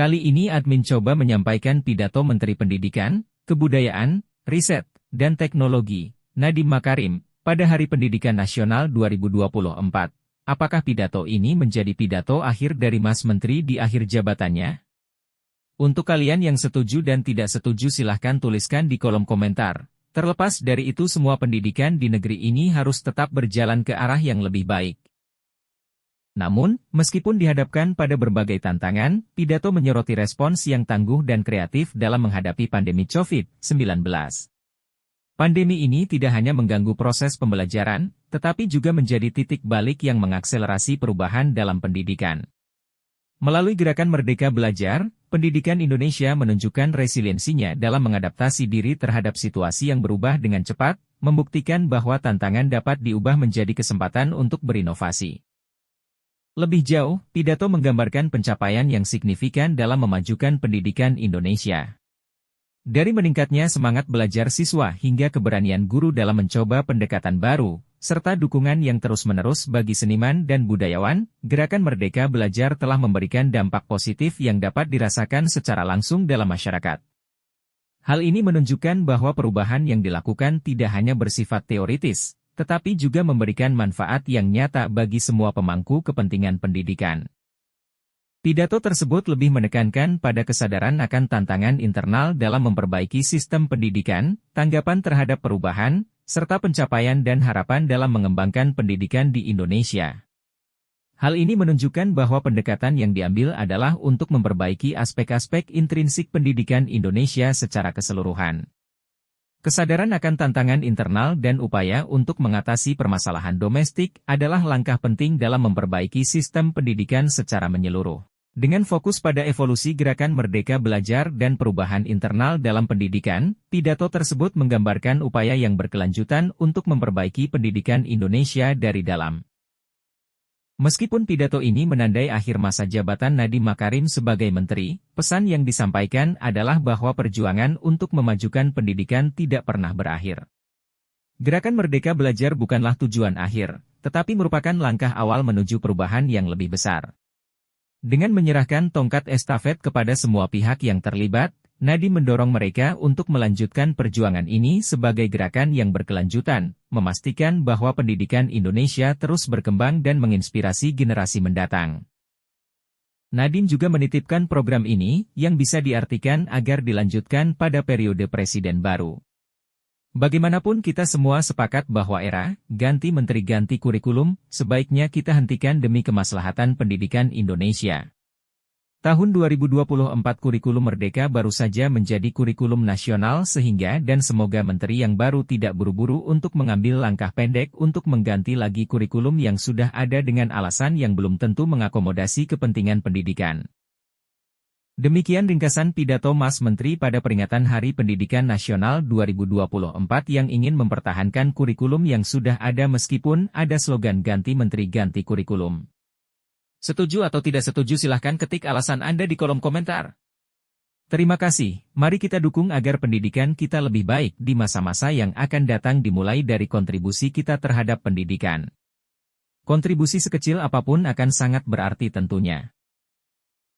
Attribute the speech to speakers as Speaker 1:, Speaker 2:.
Speaker 1: Kali ini admin coba menyampaikan pidato Menteri Pendidikan, Kebudayaan, Riset, dan Teknologi, Nadiem Makarim, pada Hari Pendidikan Nasional 2024. Apakah pidato ini menjadi pidato akhir dari Mas Menteri di akhir jabatannya? Untuk kalian yang setuju dan tidak setuju silahkan tuliskan di kolom komentar. Terlepas dari itu semua pendidikan di negeri ini harus tetap berjalan ke arah yang lebih baik. Namun, meskipun dihadapkan pada berbagai tantangan, pidato menyoroti respons yang tangguh dan kreatif dalam menghadapi pandemi COVID-19. Pandemi ini tidak hanya mengganggu proses pembelajaran, tetapi juga menjadi titik balik yang mengakselerasi perubahan dalam pendidikan. Melalui gerakan Merdeka Belajar, pendidikan Indonesia menunjukkan resiliensinya dalam mengadaptasi diri terhadap situasi yang berubah dengan cepat, membuktikan bahwa tantangan dapat diubah menjadi kesempatan untuk berinovasi. Lebih jauh, pidato menggambarkan pencapaian yang signifikan dalam memajukan pendidikan Indonesia. Dari meningkatnya semangat belajar siswa hingga keberanian guru dalam mencoba pendekatan baru, serta dukungan yang terus-menerus bagi seniman dan budayawan, Gerakan Merdeka Belajar telah memberikan dampak positif yang dapat dirasakan secara langsung dalam masyarakat. Hal ini menunjukkan bahwa perubahan yang dilakukan tidak hanya bersifat teoritis, tetapi juga memberikan manfaat yang nyata bagi semua pemangku kepentingan pendidikan. Pidato tersebut lebih menekankan pada kesadaran akan tantangan internal dalam memperbaiki sistem pendidikan, tanggapan terhadap perubahan, serta pencapaian dan harapan dalam mengembangkan pendidikan di Indonesia. Hal ini menunjukkan bahwa pendekatan yang diambil adalah untuk memperbaiki aspek-aspek intrinsik pendidikan Indonesia secara keseluruhan. Kesadaran akan tantangan internal dan upaya untuk mengatasi permasalahan domestik adalah langkah penting dalam memperbaiki sistem pendidikan secara menyeluruh. Dengan fokus pada evolusi gerakan Merdeka Belajar dan perubahan internal dalam pendidikan, pidato tersebut menggambarkan upaya yang berkelanjutan untuk memperbaiki pendidikan Indonesia dari dalam. Meskipun pidato ini menandai akhir masa jabatan Nadiem Makarim sebagai menteri, pesan yang disampaikan adalah bahwa perjuangan untuk memajukan pendidikan tidak pernah berakhir. Gerakan Merdeka Belajar bukanlah tujuan akhir, tetapi merupakan langkah awal menuju perubahan yang lebih besar. Dengan menyerahkan tongkat estafet kepada semua pihak yang terlibat, Nadiem mendorong mereka untuk melanjutkan perjuangan ini sebagai gerakan yang berkelanjutan, memastikan bahwa pendidikan Indonesia terus berkembang dan menginspirasi generasi mendatang. Nadiem juga menitipkan program ini, yang bisa diartikan agar dilanjutkan pada periode presiden baru. Bagaimanapun kita semua sepakat bahwa era ganti menteri ganti kurikulum, sebaiknya kita hentikan demi kemaslahatan pendidikan Indonesia. Tahun 2024 kurikulum Merdeka baru saja menjadi kurikulum nasional sehingga dan semoga menteri yang baru tidak buru-buru untuk mengambil langkah pendek untuk mengganti lagi kurikulum yang sudah ada dengan alasan yang belum tentu mengakomodasi kepentingan pendidikan. Demikian ringkasan pidato Mas Menteri pada peringatan Hari Pendidikan Nasional 2024 yang ingin mempertahankan kurikulum yang sudah ada meskipun ada slogan ganti menteri ganti kurikulum. Setuju atau tidak setuju silahkan ketik alasan Anda di kolom komentar. Terima kasih, mari kita dukung agar pendidikan kita lebih baik di masa-masa yang akan datang dimulai dari kontribusi kita terhadap pendidikan. Kontribusi sekecil apapun akan sangat berarti tentunya.